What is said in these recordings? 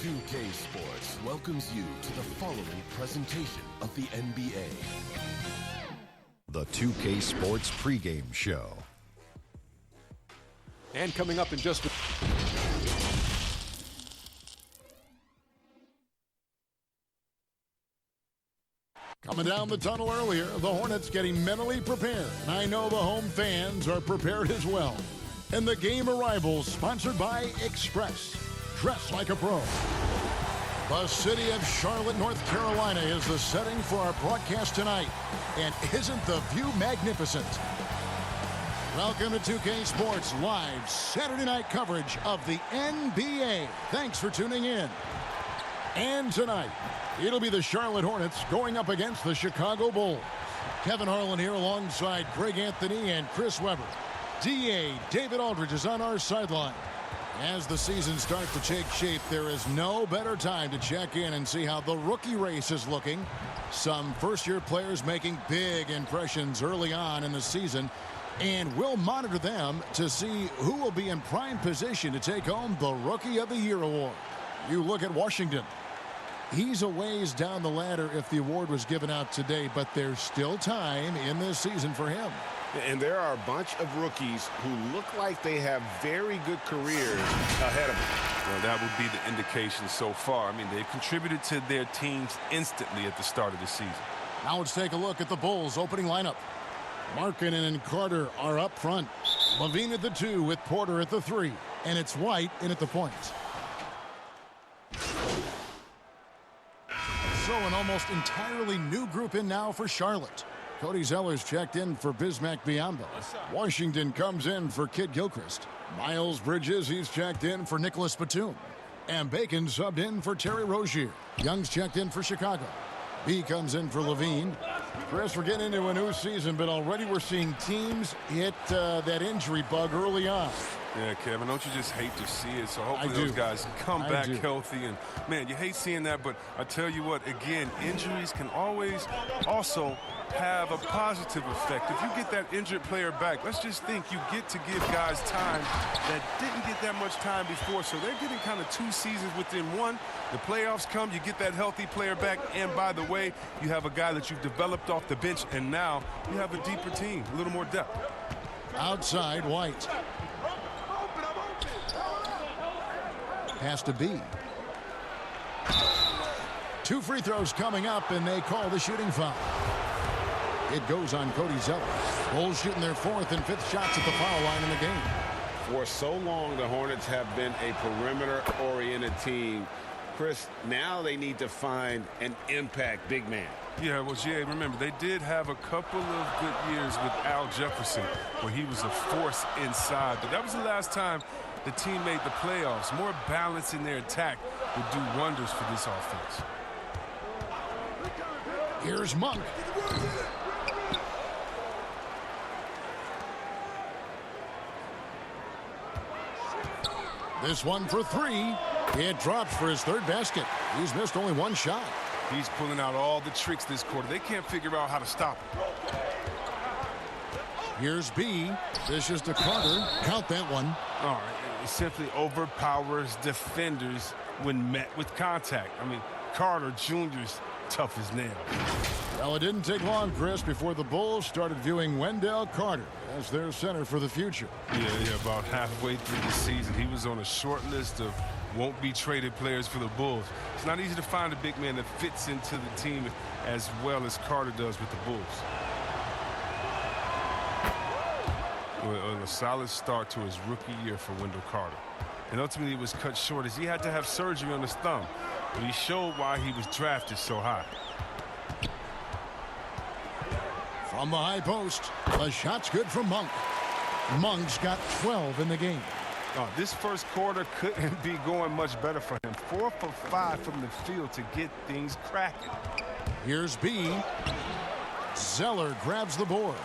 2K Sports welcomes you to the following presentation of the NBA. The 2K Sports pregame show. And coming up in just a... Coming down the tunnel earlier, the Hornets getting mentally prepared. And I know the home fans are prepared as well. And the game arrivals sponsored by Express. Dress like a pro. The city of Charlotte, North Carolina is the setting for our broadcast tonight. And isn't the view magnificent? Welcome to 2K Sports live Saturday night coverage of the NBA. Thanks for tuning in. And tonight, it'll be the Charlotte Hornets going up against the Chicago Bulls. Kevin Harlan here alongside Greg Anthony and Chris Webber. DA David Aldridge is on our sideline. As the season starts to take shape, there is no better time to check in and see how the rookie race is looking. Some first-year players making big impressions early on in the season, and we'll monitor them to see who will be in prime position to take home the Rookie of the Year award. You look at Washington. He's a ways down the ladder if the award was given out today, but there's still time in this season for him. And there are a bunch of rookies who look like they have very good careers ahead of them. Well, that would be the indication so far. I mean, they've contributed to their teams instantly at the start of the season. Now let's take a look at the Bulls' opening lineup. Markkanen and Carter are up front. Levine at the 2 with Porter at the 3. And it's White in at the point. So an almost entirely new group in now for Charlotte. Cody Zeller's checked in for Bismack Biyombo. Washington comes in for Kid Gilchrist. Miles Bridges, he's checked in for Nicholas Batum. And Bacon subbed in for Terry Rozier. Young's checked in for Chicago. B comes in for Levine. Chris, we're getting into a new season, but already we're seeing teams hit that injury bug early on. Yeah, Kevin, don't you just hate to see it? So hopefully those guys come back healthy. And, man, you hate seeing that, but I tell you what, again, injuries can always also have a positive effect. If you get that injured player back, let's just think you get to give guys time that didn't get that much time before. So they're getting kind of 2 seasons within one. The playoffs come, you get that healthy player back. And, by the way, you have a guy that you've developed off the bench, and now you have a deeper team, a little more depth. Outside, White. Pass to B. 2 free throws coming up, and they call the shooting foul. It goes on Cody Zeller. Bulls shooting their 4th and 5th shots at the foul line in the game. For so long, the Hornets have been a perimeter-oriented team. Chris, now they need to find an impact big man. Yeah, well, Jay, remember, they did have a couple of good years with Al Jefferson where he was a force inside. But that was the last time the team made the playoffs. More balance in their attack would do wonders for this offense. Here's Monk. This one for 3. It drops for his 3rd basket. He's missed only 1 shot. He's pulling out all the tricks this quarter. They can't figure out how to stop him. Here's B. Dishes to Carter. Count that one. All right. It simply overpowers defenders when met with contact. I mean, Carter Jr.'s tough as nails. Well, it didn't take long, Chris, before the Bulls started viewing Wendell Carter as their center for the future. Yeah, about halfway through the season. He was on a short list of won't-be-traded players for the Bulls. It's not easy to find a big man that fits into the team as well as Carter does with the Bulls. Well, a solid start to his rookie year for Wendell Carter. And ultimately it was cut short as he had to have surgery on his thumb. But he showed why he was drafted so high. From the high post, the shot's good from Monk. Monk's got 12 in the game. Oh, this first quarter couldn't be going much better for him. 4 for 5 from the field to get things cracking. Here's B. Zeller grabs the board.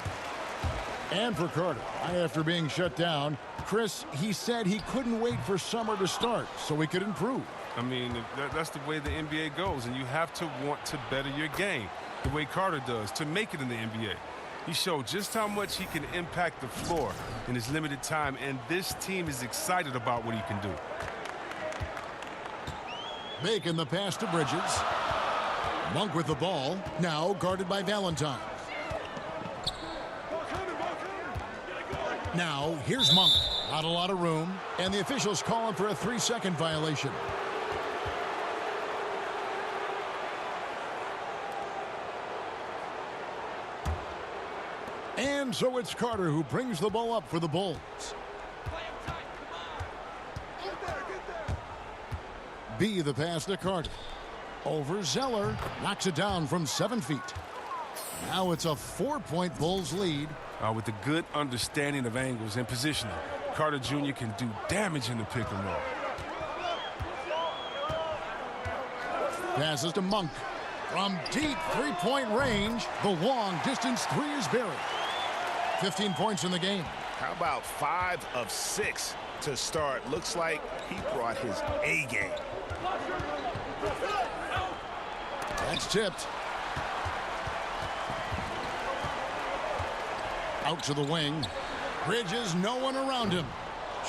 And for Carter, after being shut down, Chris, he said he couldn't wait for summer to start so he could improve. I mean, that's the way the NBA goes, and you have to want to better your game the way Carter does to make it in the NBA. He showed just how much he can impact the floor in his limited time, and this team is excited about what he can do. Making the pass to Bridges. Monk with the ball, now guarded by Valentine. Now, here's Monk. Not a lot of room, and the officials calling for a 3-second violation. And so it's Carter who brings the ball up for the Bulls. B the pass to Carter. Over Zeller. Knocks it down from 7 feet. Now it's a 4-point Bulls lead. With a good understanding of angles and positioning, Carter Jr. can do damage in the pick and roll. Passes to Monk. From deep 3-point range, the long distance 3 is buried. 15 points in the game. How about 5 of 6 to start? Looks like he brought his A game. That's tipped. Out to the wing. Bridges, no one around him.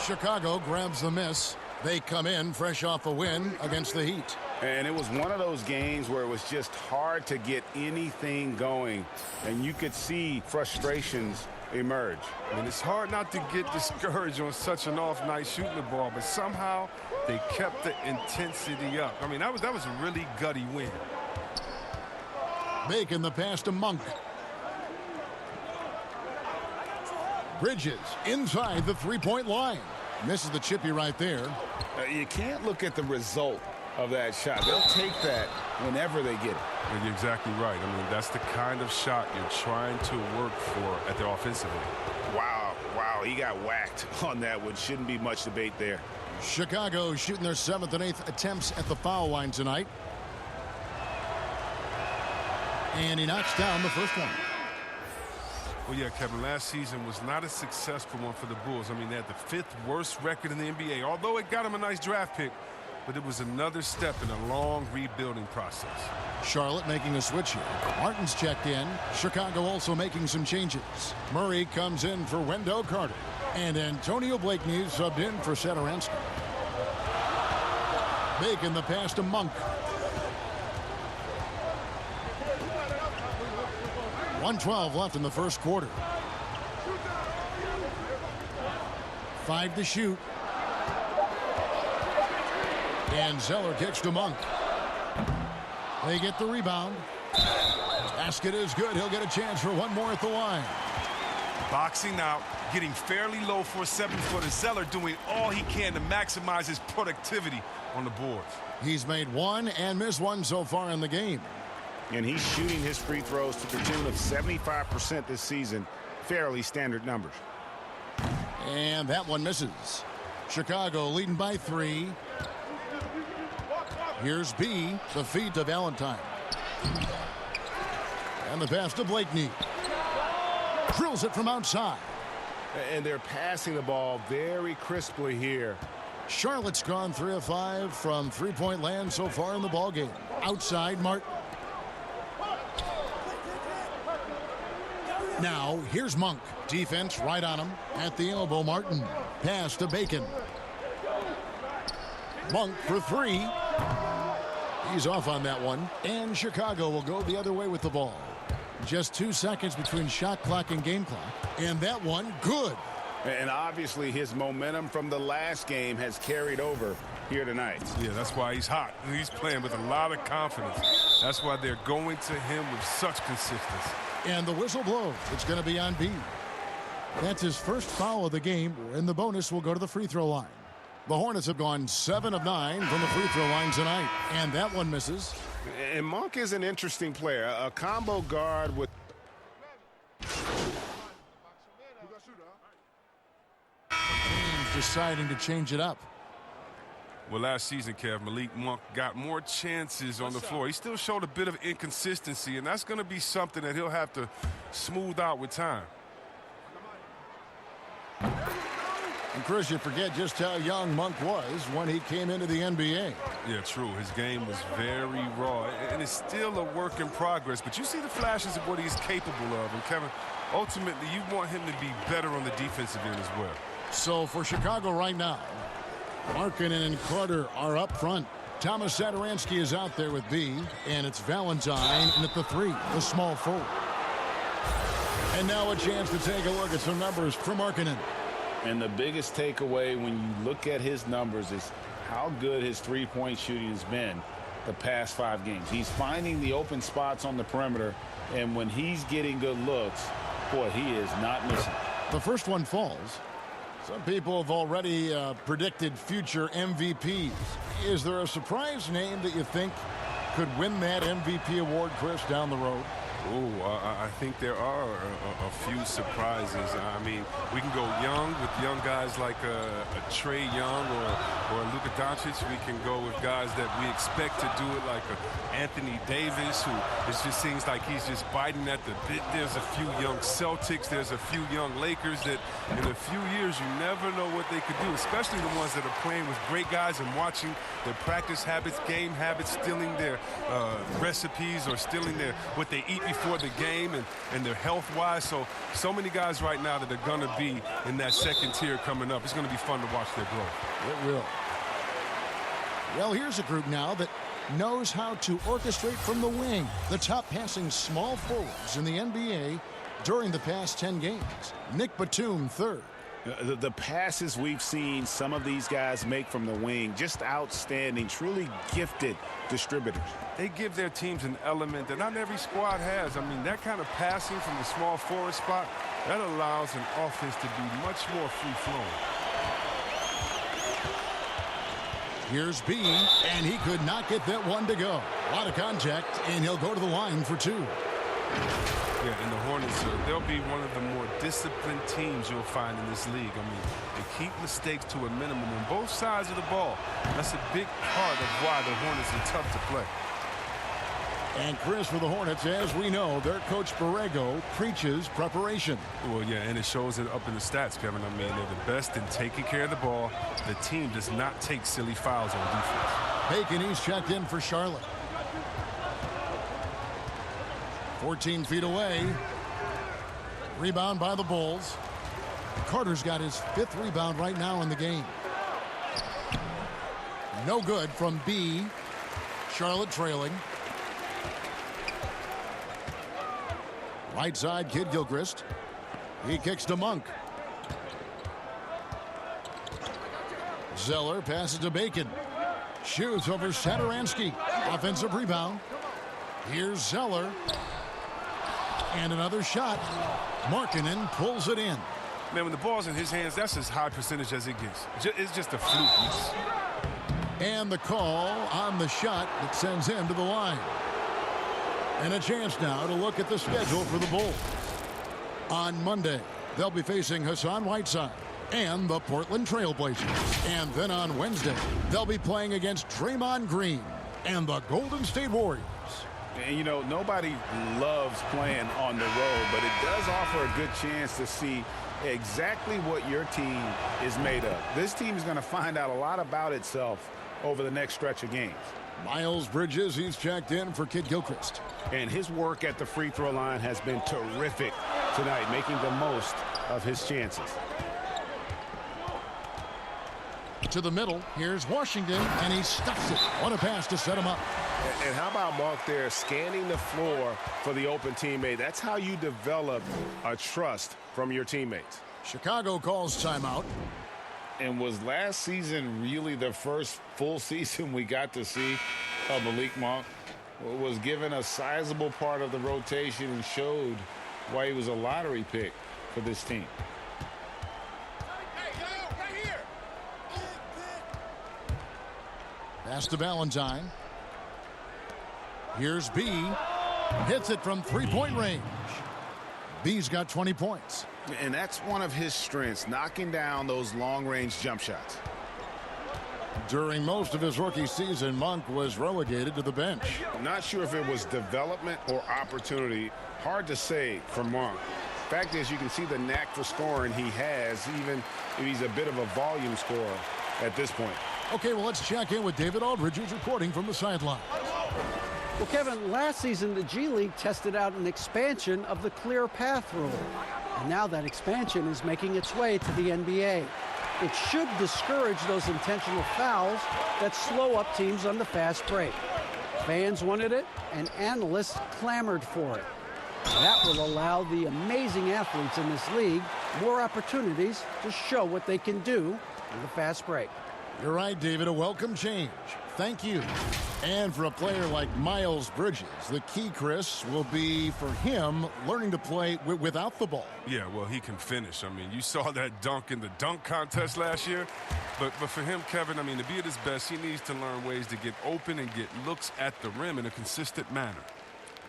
Chicago grabs the miss. They come in fresh off a win against the Heat. And it was one of those games where it was just hard to get anything going. And you could see frustrations emerge. I mean, it's hard not to get discouraged on such an off night shooting the ball, but somehow they kept the intensity up. I mean, that was a really gutty win. Making the pass to Monk. Bridges inside the 3-point line. Misses the chippy right there. You can't look at the result of that shot. They'll take that whenever they get it. And you're exactly right. I mean, that's the kind of shot you're trying to work for at the offensive end. Wow, he got whacked on that one. Shouldn't be much debate there. Chicago shooting their 7th and 8th attempts at the foul line tonight. And he knocks down the first one. Well, yeah, Kevin, last season was not a successful one for the Bulls. I mean, they had the 5th worst record in the NBA, although it got them a nice draft pick. But it was another step in a long rebuilding process. Charlotte making a switch here. Martin's checked in. Chicago also making some changes. Murray comes in for Wendell Carter. And Antonio Blakeney subbed in for Satoransky. Making the pass to Monk. 1:12 left in the first quarter. 5 to shoot. And Zeller kicks to Monk. They get the rebound. Basket is good. He'll get a chance for one more at the line. Boxing out, getting fairly low for a 7-footer. Zeller doing all he can to maximize his productivity on the boards. He's made one and missed one so far in the game. And he's shooting his free throws to the tune of 75% this season. Fairly standard numbers. And that one misses. Chicago leading by 3. Here's B, the feed to Valentine. And the pass to Blakeney. Drills it from outside. And they're passing the ball very crisply here. Charlotte's gone 3 of 5 from 3-point land so far in the ballgame. Outside, Martin. Now, here's Monk. Defense right on him. At the elbow, Martin. Pass to Bacon. Monk for 3. He's off on that one. And Chicago will go the other way with the ball. Just 2 seconds between shot clock and game clock. And that one, good. And obviously his momentum from the last game has carried over here tonight. Yeah, that's why he's hot. He's playing with a lot of confidence. That's why they're going to him with such consistency. And the whistle blows. It's going to be on B. That's his first foul of the game, and the bonus will go to the free throw line. The Hornets have gone 7 of 9 from the free throw line tonight, and that one misses. And Monk is an interesting player, a combo guard with teams deciding to change it up. Well, last season, Kev, Malik Monk got more chances on the floor. He still showed a bit of inconsistency, and that's going to be something that he'll have to smooth out with time. And Chris, you forget just how young Monk was when he came into the NBA. Yeah, true. His game was very raw, and it's still a work in progress. But you see the flashes of what he's capable of. And, Kevin, ultimately, you want him to be better on the defensive end as well. So for Chicago right now, Markkanen and Carter are up front. Thomas Satoransky is out there with B, and it's Valentine in at the 3, the small forward. And now a chance to take a look at some numbers from Markkanen. And the biggest takeaway when you look at his numbers is how good his three-point shooting has been the past 5 games. He's finding the open spots on the perimeter, and when he's getting good looks, boy, he is not missing. The first one falls. Some people have already predicted future MVPs. Is there a surprise name that you think could win that MVP award, Chris, down the road? I think there are a few surprises. I mean, we can go young with young guys like a Trae Young or Luka Doncic. We can go with guys that we expect to do it, like a Anthony Davis, who it just seems like he's just biting at the bit. There's a few young Celtics. There's a few young Lakers that in a few years you never know what they could do, especially the ones that are playing with great guys and watching their practice habits, game habits, stealing their recipes or stealing what they eat before the game and their health-wise. So many guys right now that are going to be in that second tier coming up. It's going to be fun to watch their growth. It will. Well, here's a group now that knows how to orchestrate from the wing. The top passing small forwards in the NBA during the past 10 games. Nick Batum, 3rd. The passes we've seen some of these guys make from the wing, just outstanding, truly gifted distributors. They give their teams an element that not every squad has. I mean, that kind of passing from the small forward spot, that allows an offense to be much more free-flowing. Here's B, and he could not get that one to go. A lot of contact, and he'll go to the line for 2. Yeah, and the Hornets, they'll be one of the more disciplined teams you'll find in this league. I mean, they keep mistakes to a minimum on both sides of the ball. That's a big part of why the Hornets are tough to play. And Chris, for the Hornets, as we know, their coach Borrego preaches preparation. Well, yeah, and it shows it up in the stats, Kevin. I mean, they're the best in taking care of the ball. The team does not take silly fouls on defense. Bacon, he's checked in for Charlotte. 14 feet away. Rebound by the Bulls. Carter's got his 5th rebound right now in the game. No good from B. Charlotte trailing. Right side, Kid Gilchrist. He kicks to Monk. Zeller passes to Bacon. Shoots over Satoransky. Offensive rebound. Here's Zeller. And another shot. Markkanen pulls it in. Man, when the ball's in his hands, that's as high percentage as it gets. It's just a fluke. And the call on the shot that sends him to the line. And a chance now to look at the schedule for the Bulls. On Monday, they'll be facing Hassan Whiteside and the Portland Trailblazers. And then on Wednesday, they'll be playing against Draymond Green and the Golden State Warriors. And, you know, nobody loves playing on the road, but it does offer a good chance to see exactly what your team is made of. This team is going to find out a lot about itself over the next stretch of games. Miles Bridges, he's checked in for Kid Gilchrist. And his work at the free throw line has been terrific tonight, making the most of his chances. To the middle, here's Washington, and he stuffs it. What a pass to set him up. And how about Monk there scanning the floor for the open teammate? That's how you develop a trust from your teammates. Chicago calls timeout. And was last season really the first full season we got to see of Malik Monk? Was given a sizable part of the rotation and showed why he was a lottery pick for this team. Pass to Valentine. Here's B. Hits it from three-point range. B's got 20 points. And that's one of his strengths, knocking down those long-range jump shots. During most of his rookie season, Monk was relegated to the bench. I'm not sure if it was development or opportunity. Hard to say for Monk. Fact is, you can see the knack for scoring he has, even if he's a bit of a volume scorer at this point. Okay, well, let's check in with David Aldridge, who's reporting from the sideline. Well, Kevin, last season the G League tested out an expansion of the clear path rule. And now that expansion is making its way to the NBA. It should discourage those intentional fouls that slow up teams on the fast break. Fans wanted it, and analysts clamored for it. That will allow the amazing athletes in this league more opportunities to show what they can do in the fast break. You're right, David. A welcome change. Thank you. And for a player like Miles Bridges, the key, Chris, will be for him learning to play without the ball. Yeah, well, he can finish. I mean, you saw that dunk in the dunk contest last year. But for him, Kevin, I mean, to be at his best, he needs to learn ways to get open and get looks at the rim in a consistent manner.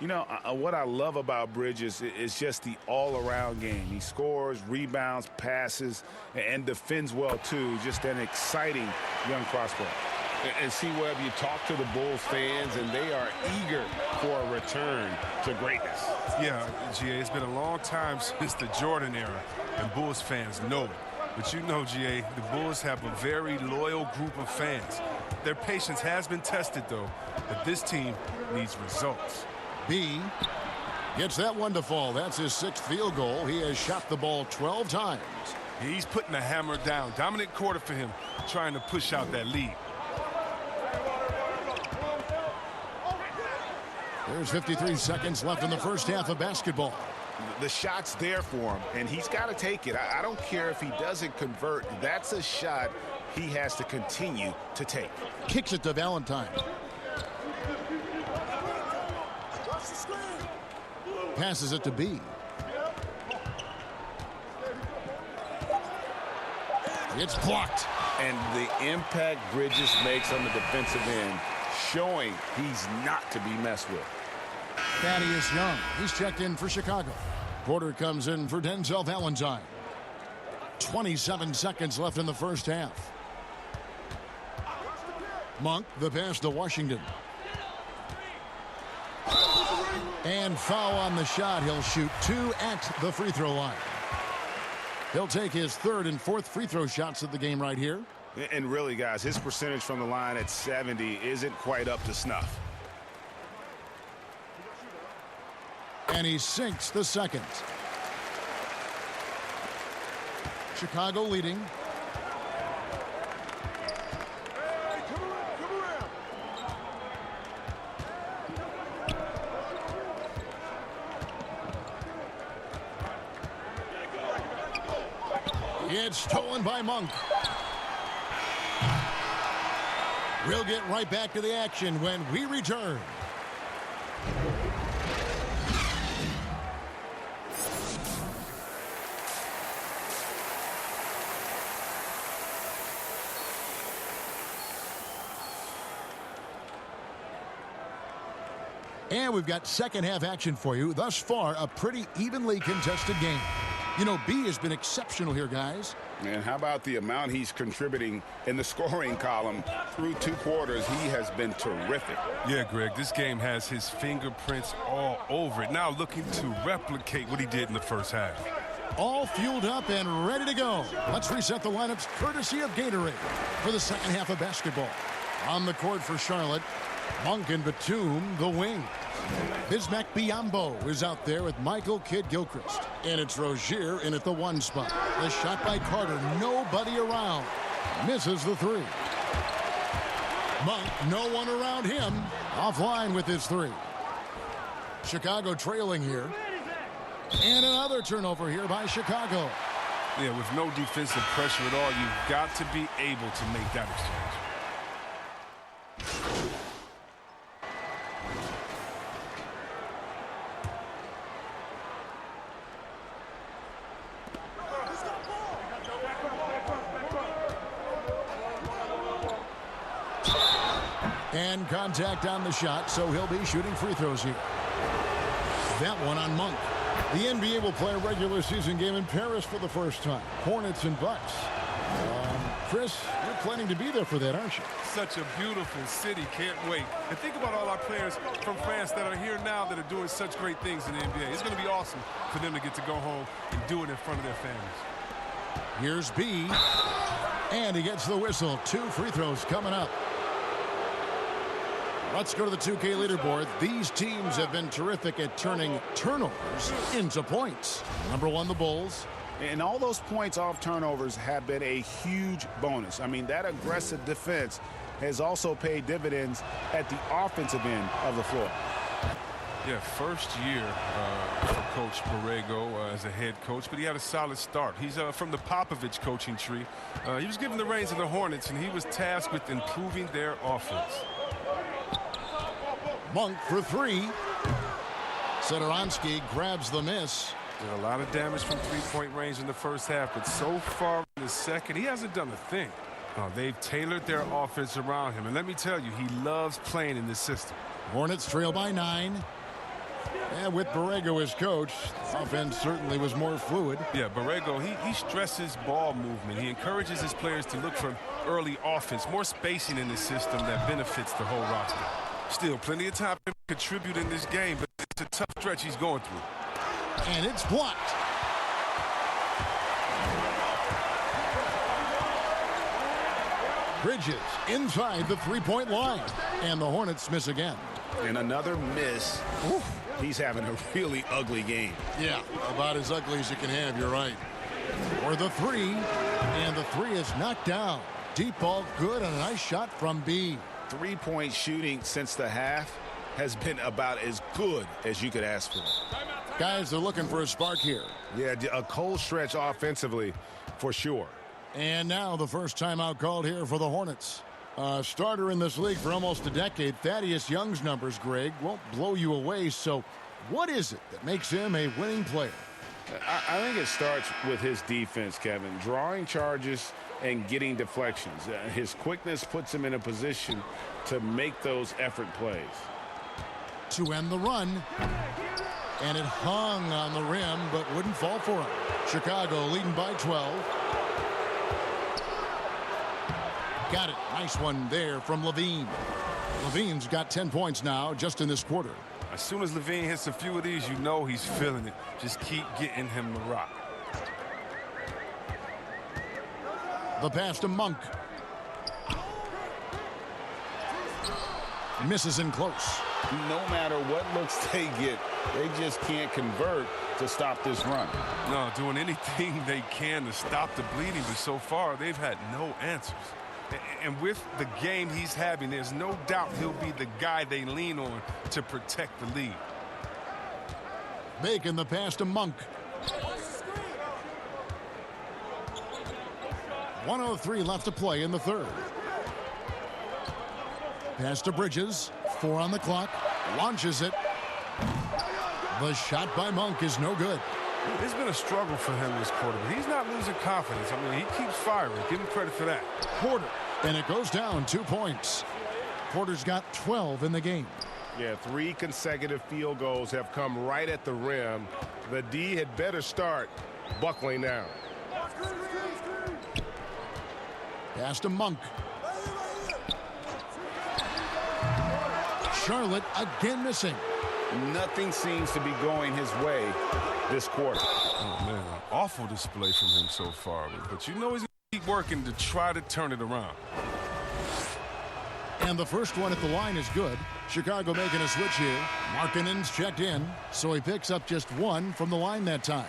You know, what I love about Bridges is just the all-around game. He scores, rebounds, passes, and defends well, too. Just an exciting young prospect. And see, Webb, you talk to the Bulls fans, and they are eager for a return to greatness. Yeah, GA, it's been a long time since the Jordan era, and Bulls fans know it. But you know, GA, the Bulls have a very loyal group of fans. Their patience has been tested, though, but this team needs results. B gets that one to fall. That's his 6th field goal. He has shot the ball 12 times. He's putting the hammer down. Dominant quarter for him, trying to push out that lead. There's 53 seconds left in the first half of basketball. The shot's there for him, and he's got to take it. I don't care if he doesn't convert. That's a shot he has to continue to take. Kicks it to Valentine. Passes it to B. It's blocked. And the impact Bridges makes on the defensive end, showing he's not to be messed with. Thaddeus Young, he's checked in for Chicago. Porter comes in for Denzel Valentine. 27 seconds left in the first half. Monk, the pass to Washington. And foul on the shot. He'll shoot 2 at the free throw line. He'll take his 3rd and 4th free throw shots of the game right here. And really, guys, his percentage from the line at 70 isn't quite up to snuff. And he sinks the 2nd. Chicago leading. It's stolen by Monk. We'll get right back to the action when we return. And we've got second half action for you. Thus far, a pretty evenly contested game. You know, B has been exceptional here, guys. And how about the amount he's contributing in the scoring column through 2 quarters? He has been terrific. Yeah, Greg, this game has his fingerprints all over it. Now looking to replicate what he did in the first half. All fueled up and ready to go. Let's reset the lineups courtesy of Gatorade for the second half of basketball. On the court for Charlotte, Monk and Batum, the wing. Bismack Biyombo is out there with Michael Kidd-Gilchrist. And it's Rozier in at the 1 spot. The shot by Carter, nobody around. Misses the 3. Monk, no one around him. Offline with his 3. Chicago trailing here. And another turnover here by Chicago. Yeah, with no defensive pressure at all, you've got to be able to make that exchange. And contact on the shot, so he'll be shooting free throws here. That one on Monk. The NBA will play a regular season game in Paris for the first time. Hornets and Bucks. Chris, you're planning to be there for that, aren't you? Such a beautiful city. Can't wait. And think about all our players from France that are here now that are doing such great things in the NBA. It's going to be awesome for them to get to go home and do it in front of their families. Here's B. And he gets the whistle. 2 free throws coming up. Let's go to the 2K leaderboard. These teams have been terrific at turning turnovers into points. Number 1, the Bulls. And all those points off turnovers have been a huge bonus. I mean, that aggressive defense has also paid dividends at the offensive end of the floor. Yeah, first year for Coach Borrego as a head coach, but he had a solid start. He's from the Popovich coaching tree. He was given the reins of the Hornets, and he was tasked with improving their offense. Monk for three. Satoransky grabs the miss. Did a lot of damage from three-point range in the first half, but so far in the second, he hasn't done a thing. They've tailored their offense around him, and let me tell you, he loves playing in this system. Hornets trail by 9. And with Borrego as coach, the offense certainly was more fluid. Yeah, Borrego, he stresses ball movement. He encourages his players to look for early offense, more spacing in the system that benefits the whole roster. Still, plenty of time to contribute in this game, but it's a tough stretch he's going through. And it's blocked. Bridges inside the three-point line. And the Hornets miss again. And another miss. Oof. He's having a really ugly game. Yeah, about as ugly as you can have, you're right. For the three, and the three is knocked down. Deep ball good, and a nice shot from B. Three-point shooting since the half has been about as good as you could ask for. Guys, they're looking for a spark here. Yeah, a cold stretch offensively for sure. And now the first timeout called here for the Hornets. A starter in this league for almost a decade. Thaddeus Young's numbers, Greg, won't blow you away. So what is it that makes him a winning player? I think it starts with his defense, Kevin. Drawing charges and getting deflections. His quickness puts him in a position to make those effort plays. To end the run. And it hung on the rim, but wouldn't fall for him. Chicago leading by 12. Got it. Nice one there from Levine. Levine's got 10 points now just in this quarter. As soon as Levine hits a few of these, you know he's feeling it. Just keep getting him the rock. The pass to Monk. Misses in close. No matter what looks they get, they just can't convert to stop this run. No, doing anything they can to stop the bleeding, but so far they've had no answers. And with the game he's having, there's no doubt he'll be the guy they lean on to protect the lead. Making the pass to Monk. 1:03 left to play in the third. Pass to Bridges. 4 on the clock. Launches it. The shot by Monk is no good. It's been a struggle for him this quarter, but he's not losing confidence. I mean, he keeps firing. Give him credit for that. Porter. And it goes down 2 points. Porter's got 12 in the game. Yeah, 3 consecutive field goals have come right at the rim. The D had better start buckling down. Pass to Monk. Charlotte again missing. Nothing seems to be going his way this quarter. Oh, man, an awful display from him so far. But you know he's going to keep working to try to turn it around. And the first one at the line is good. Chicago making a switch here. Markkanen's checked in, so he picks up just 1 from the line that time.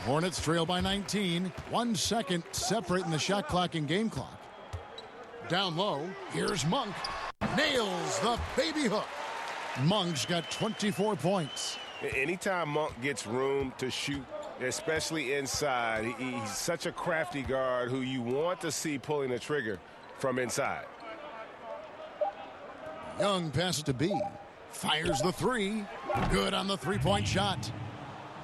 Hornets trail by 19. 1 second separating the shot clock and game clock. Down low, here's Monk. Nails the baby hook. Monk's got 24 points. Anytime Monk gets room to shoot, especially inside, he's such a crafty guard who you want to see pulling the trigger from inside. Young passes to B. Fires the 3. Good on the 3-point shot.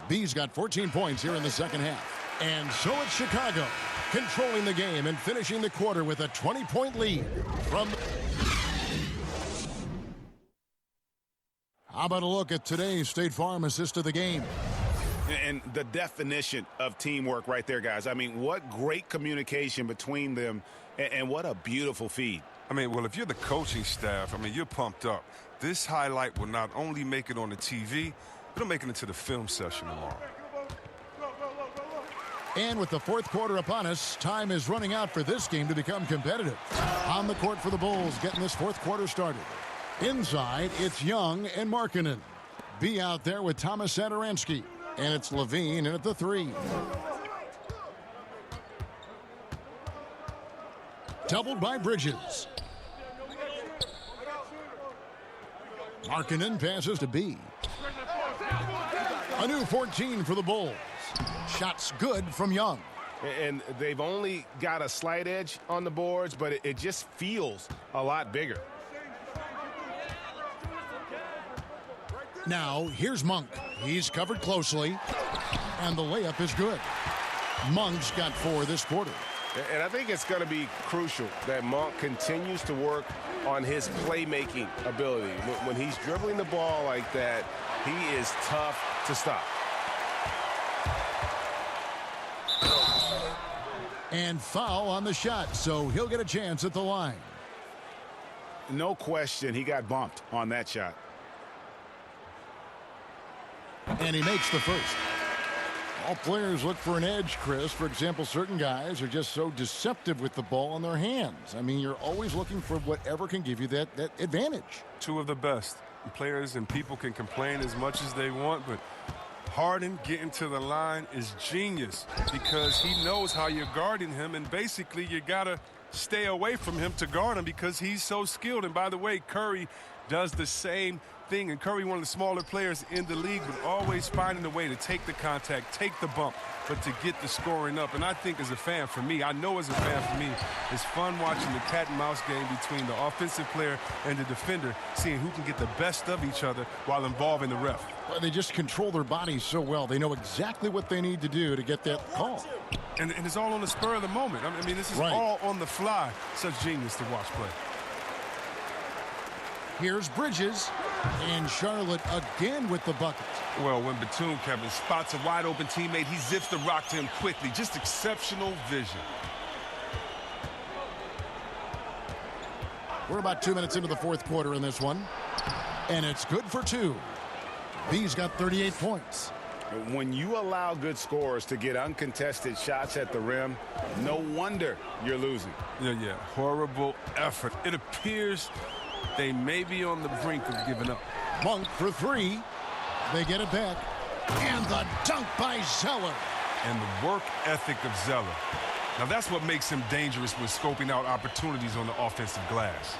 B's got 14 points here in the second half. And so it's Chicago controlling the game and finishing the quarter with a 20-point lead from. How about a look at today's State Farm assist of the game? And the definition of teamwork right there, guys. I mean, what great communication between them, and what a beautiful feed. I mean, well, if you're the coaching staff, I mean, you're pumped up. This highlight will not only make it on the TV, it'll make it into the film session tomorrow. And with the fourth quarter upon us, time is running out for this game to become competitive. On the court for the Bulls, getting this fourth quarter started. Inside, it's Young and Markkanen. B out there with Thomas Satoransky. And it's Levine in at the 3. doubled by Bridges. Markkanen passes to B. A new 14 for the Bulls. Shots good from Young. And they've only got a slight edge on the boards, but it just feels a lot bigger. Now, here's Monk. He's covered closely, and the layup is good. Monk's got 4 this quarter. And I think it's going to be crucial that Monk continues to work on his playmaking ability. When he's dribbling the ball like that, he is tough to stop. And foul on the shot, so he'll get a chance at the line. No question, he got bumped on that shot. And he makes the first. All players look for an edge, Chris. For example, certain guys are just so deceptive with the ball in their hands. I mean, you're always looking for whatever can give you that advantage. 2 of the best. Players and people can complain as much as they want, but Harden getting to the line is genius because he knows how you're guarding him, and basically you got to stay away from him to guard him because he's so skilled. And by the way, Curry does the same thing, and Curry, one of the smaller players in the league, but always finding a way to take the contact, take the bump, but to get the scoring up. And I think as a fan, for me, I know as a fan for me, it's fun watching the cat and mouse game between the offensive player and the defender, seeing who can get the best of each other while involving the ref. Well, they just control their bodies so well. They know exactly what they need to do to get that call. And it's all on the spur of the moment. I mean, this is all on the fly. Such genius to watch play. Here's Bridges, and Charlotte again with the bucket. Well, when Batum, Kevin, spots a wide-open teammate, he zips the rock to him quickly. Just exceptional vision. We're about 2 minutes into the fourth quarter in this one, and it's good for 2. B's got 38 points. When you allow good scorers to get uncontested shots at the rim, no wonder you're losing. Yeah. Horrible effort. It appears they may be on the brink of giving up. Monk for 3. They get it back. And the dunk by Zeller. And the work ethic of Zeller. Now that's what makes him dangerous with scoping out opportunities on the offensive glass.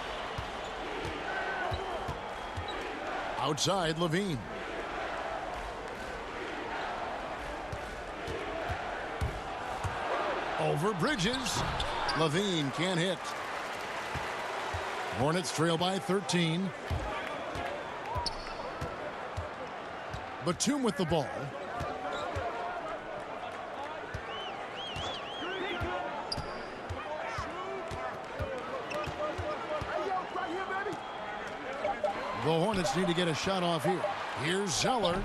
Outside, Levine. Over Bridges. Levine can't hit. Hornets trail by 13. Batum with the ball. The Hornets need to get a shot off here. Here's Zeller.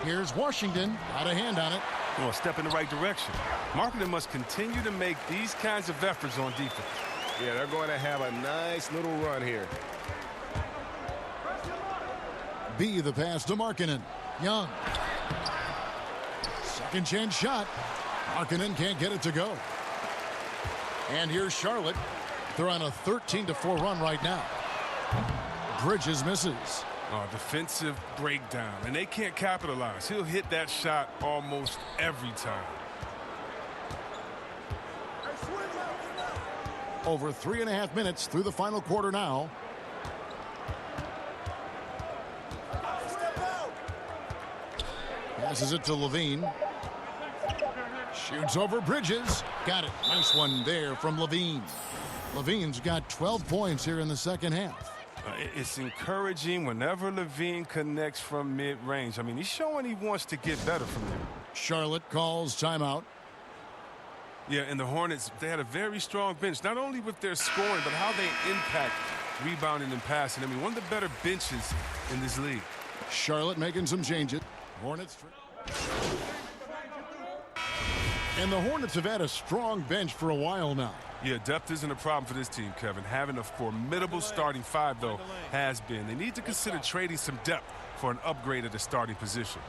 Here's Washington. Out of hand on it. Well, a step in the right direction. Markkanen must continue to make these kinds of efforts on defense. Yeah, they're going to have a nice little run here. B, the pass to Markkanen. Young. Second chance shot. Markkanen can't get it to go. And here's Charlotte. They're on a 13-4 run right now. Bridges misses. Oh, defensive breakdown, and they can't capitalize. He'll hit that shot almost every time. Over 3.5 minutes through the final quarter now. Passes it to Levine. Shoots over Bridges. Got it. Nice one there from Levine. Levine's got 12 points here in the second half. It's encouraging whenever Levine connects from mid-range. I mean, he's showing he wants to get better from there. Charlotte calls timeout. Yeah, and the Hornets, they had a very strong bench, not only with their scoring, but how they impact rebounding and passing. I mean, one of the better benches in this league. Charlotte making some changes. Hornets. And the Hornets have had a strong bench for a while now. Yeah, depth isn't a problem for this team, Kevin. Having a formidable starting 5, though, has been. They need to consider trading some depth for an upgrade at the starting position.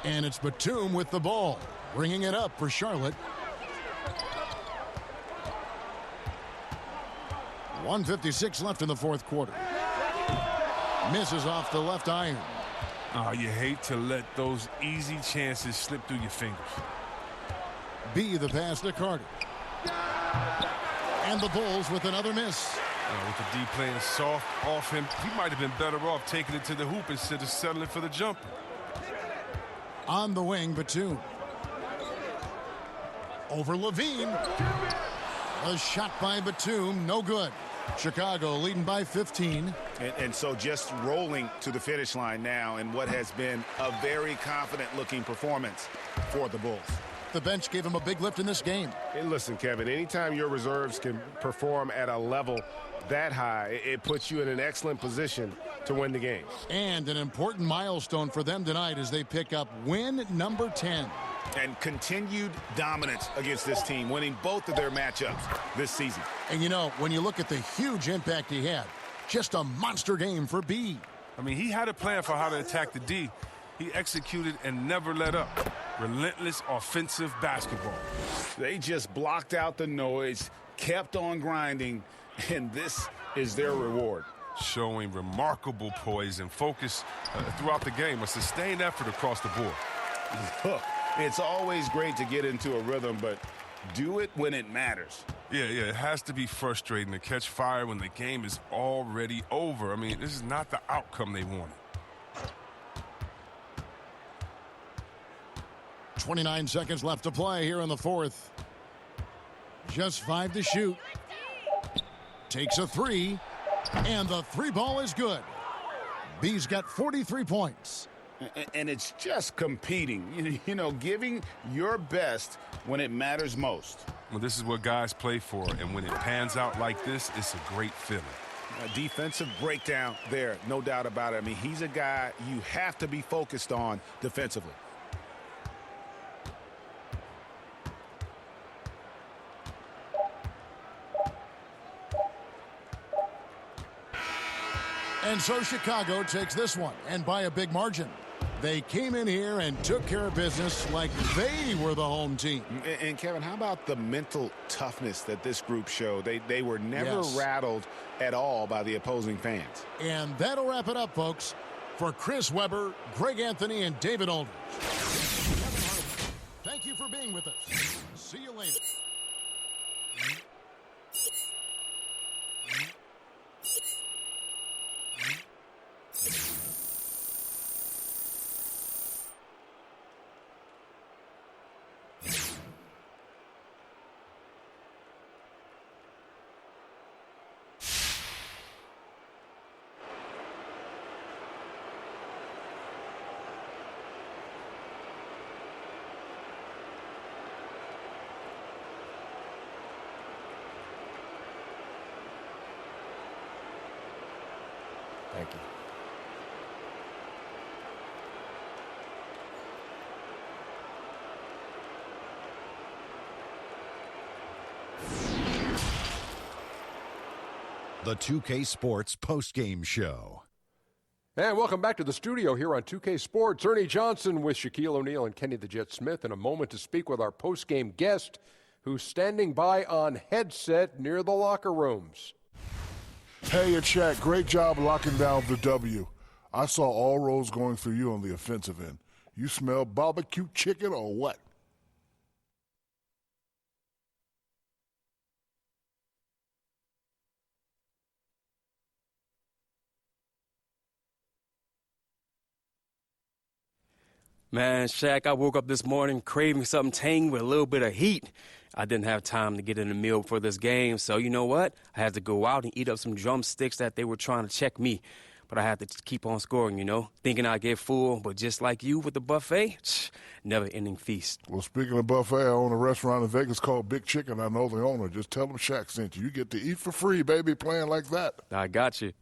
And it's Batum with the ball, bringing it up for Charlotte. 1:56 left in the fourth quarter. Misses off the left iron. Oh, you hate to let those easy chances slip through your fingers. B, the pass to Carter. And the Bulls with another miss. With the D playing soft off him, he might have been better off taking it to the hoop instead of settling for the jumper. On the wing, Batum. Over Levine. A shot by Batum, no good. Chicago leading by 15. And so just rolling to the finish line now in what has been a very confident-looking performance for the Bulls. The bench gave him a big lift in this game. And listen, Kevin, anytime your reserves can perform at a level that high, it puts you in an excellent position to win the game. And an important milestone for them tonight as they pick up win number 10. And continued dominance against this team, winning both of their matchups this season. And, you know, when you look at the huge impact he had, just a monster game for B. I mean, he had a plan for how to attack the D. He executed and never let up. Relentless offensive basketball. They just blocked out the noise, kept on grinding, and this is their reward. Showing remarkable poise and focus throughout the game, a sustained effort across the board. Look, it's always great to get into a rhythm, but do it when it matters. Yeah, it has to be frustrating to catch fire when the game is already over. I mean, this is not the outcome they wanted. 29 seconds left to play here in the fourth. Just 5 to shoot. Takes a 3, and the 3 ball is good. B's got 43 points. And it's just competing, you know, giving your best when it matters most. Well, this is what guys play for, and when it pans out like this, it's a great feeling. A defensive breakdown there, no doubt about it. I mean, he's a guy you have to be focused on defensively. And so Chicago takes this one, and by a big margin. They came in here and took care of business like they were the home team. And Kevin, how about the mental toughness that this group showed? They were never rattled at all by the opposing fans. And that'll wrap it up, folks. For Chris Webber, Greg Anthony, and David Aldridge. Thank you for being with us. See you later. Thank you. The 2K Sports postgame show. And welcome back to the studio here on 2K Sports. Ernie Johnson with Shaquille O'Neal and Kenny the Jet Smith in a moment to speak with our postgame guest who's standing by on headset near the locker rooms. Hey, it's Shaq. Great job locking down the W. I saw all roads going through you on the offensive end. You smell barbecue chicken or what? Man, Shaq, I woke up this morning craving something tangy with a little bit of heat. I didn't have time to get in the meal for this game, so you know what? I had to go out and eat up some drumsticks that they were trying to check me. But I had to keep on scoring, you know, thinking I'd get full. But just like you with the buffet, never-ending feast. Well, speaking of buffet, I own a restaurant in Vegas called Big Chicken. I know the owner. Just tell them Shaq sent you. You get to eat for free, baby, playing like that. I got you.